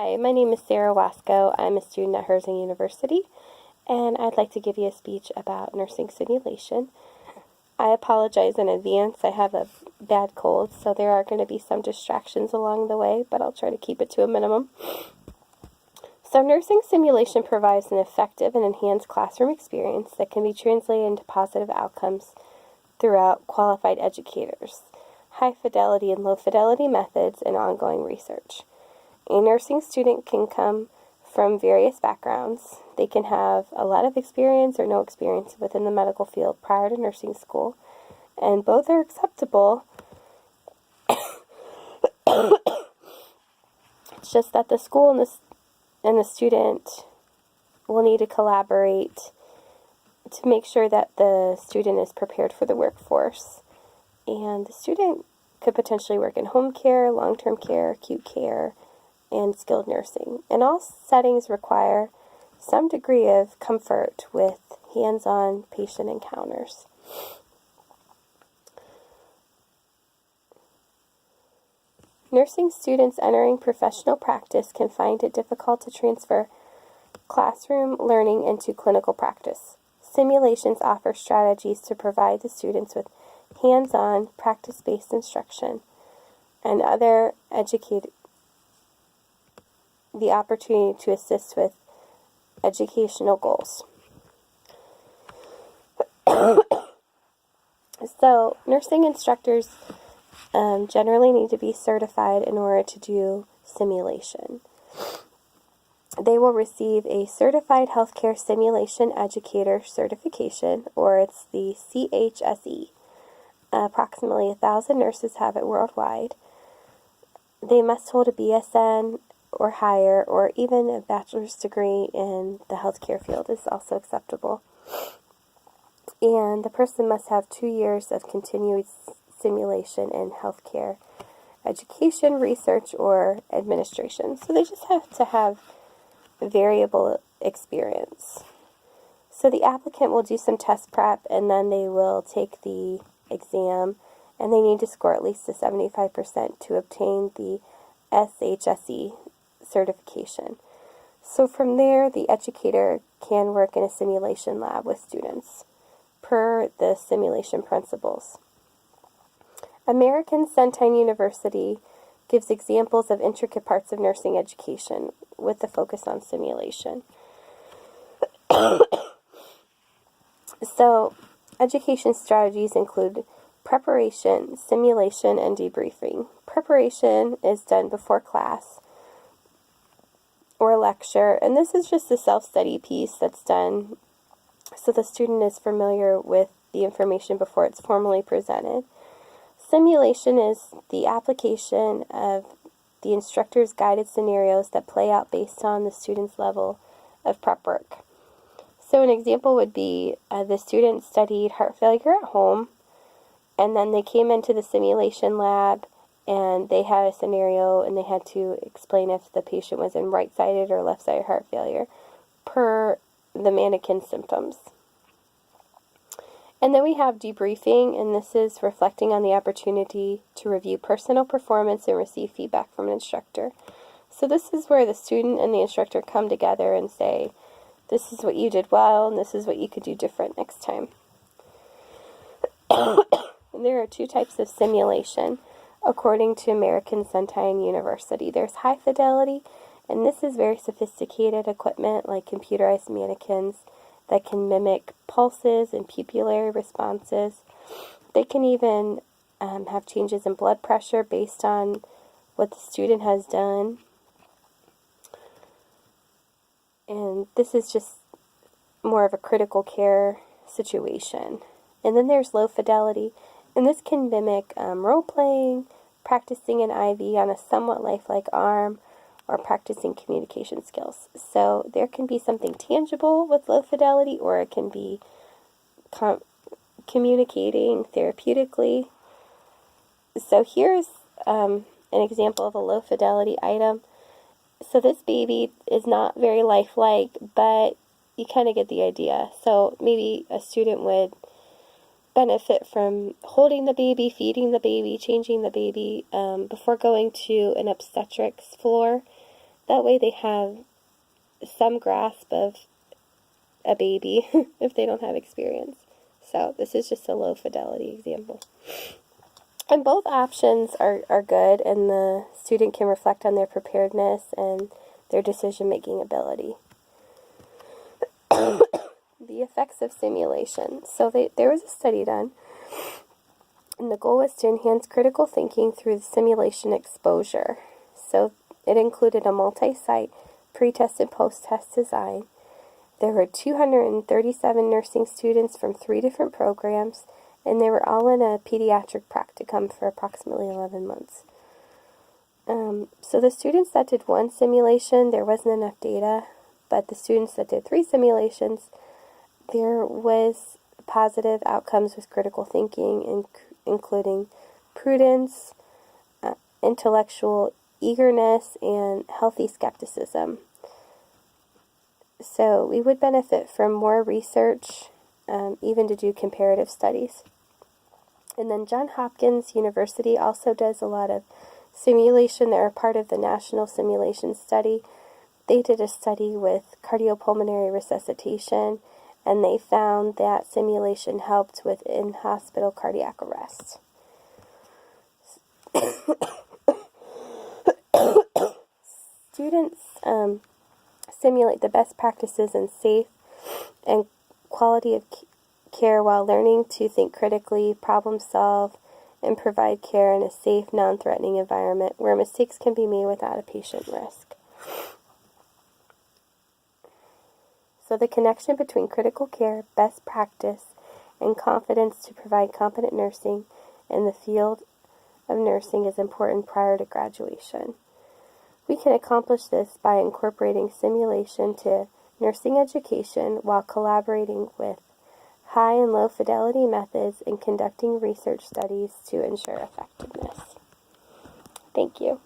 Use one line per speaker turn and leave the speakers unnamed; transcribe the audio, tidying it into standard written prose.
Hi, my name is Sarah Wasco. I'm a student at Herzing University, and I'd like to give you a speech about nursing simulation. I apologize in advance. I have a bad cold, so there are going to be some distractions along the way, but I'll try to keep it to a minimum. So nursing simulation provides an effective and enhanced classroom experience that can be translated into positive outcomes throughout qualified educators, high fidelity and low fidelity methods, and ongoing research. A nursing student can come from various backgrounds. They can have a lot of experience or no experience within the medical field prior to nursing school, and both are acceptable. It's just that the school and the student will need to collaborate to make sure that the student is prepared for the workforce. And the student could potentially work in home care, long-term care, acute care, and skilled nursing. And all settings require some degree of comfort with hands-on patient encounters. Nursing students entering professional practice can find it difficult to transfer classroom learning into clinical practice. Simulations offer strategies to provide the students with hands-on, practice-based instruction and other the opportunity to assist with educational goals. So, nursing instructors generally need to be certified in order to do simulation. They will receive a Certified Healthcare Simulation Educator certification, or it's the CHSE. Approximately 1,000 nurses have it worldwide. They must hold a BSN or higher, or even a bachelor's degree in the healthcare field is also acceptable. And the person must have 2 years of continuous simulation in healthcare education, research, or administration. So they just have to have variable experience. So the applicant will do some test prep, and then they will take the exam, and they need to score at least a 75% to obtain the SHSE certification. So from there, the educator can work in a simulation lab with students per the simulation principles. American Centene University gives examples of intricate parts of nursing education with the focus on simulation. So, education strategies include preparation, simulation, and debriefing. Preparation is done before class or lecture, and this is just a self-study piece that's done so the student is familiar with the information before it's formally presented. Simulation is the application of the instructor's guided scenarios that play out based on the student's level of prep work. So an example would be the student studied heart failure at home, and then they came into the simulation lab and they had a scenario and they had to explain if the patient was in right-sided or left-sided heart failure per the mannequin symptoms. And then we have debriefing, and this is reflecting on the opportunity to review personal performance and receive feedback from an instructor. So this is where the student and the instructor come together and say, this is what you did well, and this is what you could do different next time. There are 2 types of simulation, according to American Centene University. There's high fidelity, and this is very sophisticated equipment like computerized mannequins that can mimic pulses and pupillary responses. They can even have changes in blood pressure based on what the student has done. And this is just more of a critical care situation. And then there's low fidelity, and this can mimic role-playing, practicing an IV on a somewhat lifelike arm, or practicing communication skills. So there can be something tangible with low fidelity, or it can be communicating therapeutically. So here's an example of a low fidelity item. So this baby is not very lifelike, but you kind of get the idea. So maybe a student would benefit from holding the baby, feeding the baby, changing the baby before going to an obstetrics floor. That way they have some grasp of a baby if they don't have experience. So this is just a low fidelity example. And both options are good, and the student can reflect on their preparedness and their decision-making ability. The effects of simulation. So there was a study done, and the goal was to enhance critical thinking through the simulation exposure. So it included a multi-site pre-test and post-test design. There were 237 nursing students from 3 different programs, and they were all in a pediatric practicum for approximately 11 months. So the students that did 1 simulation, there wasn't enough data, but the students that did 3 simulations, there was positive outcomes with critical thinking, including prudence, intellectual eagerness, and healthy skepticism. So we would benefit from more research, even to do comparative studies. And then Johns Hopkins University also does a lot of simulation. They're a part of the National Simulation Study. They did a study with cardiopulmonary resuscitation, and they found that simulation helped with in-hospital cardiac arrest. Students simulate the best practices in safe and quality of care while learning to think critically, problem solve, and provide care in a safe, non-threatening environment where mistakes can be made without a patient risk. So the connection between critical care, best practice, and confidence to provide competent nursing in the field of nursing is important prior to graduation. We can accomplish this by incorporating simulation to nursing education while collaborating with high and low fidelity methods and conducting research studies to ensure effectiveness. Thank you.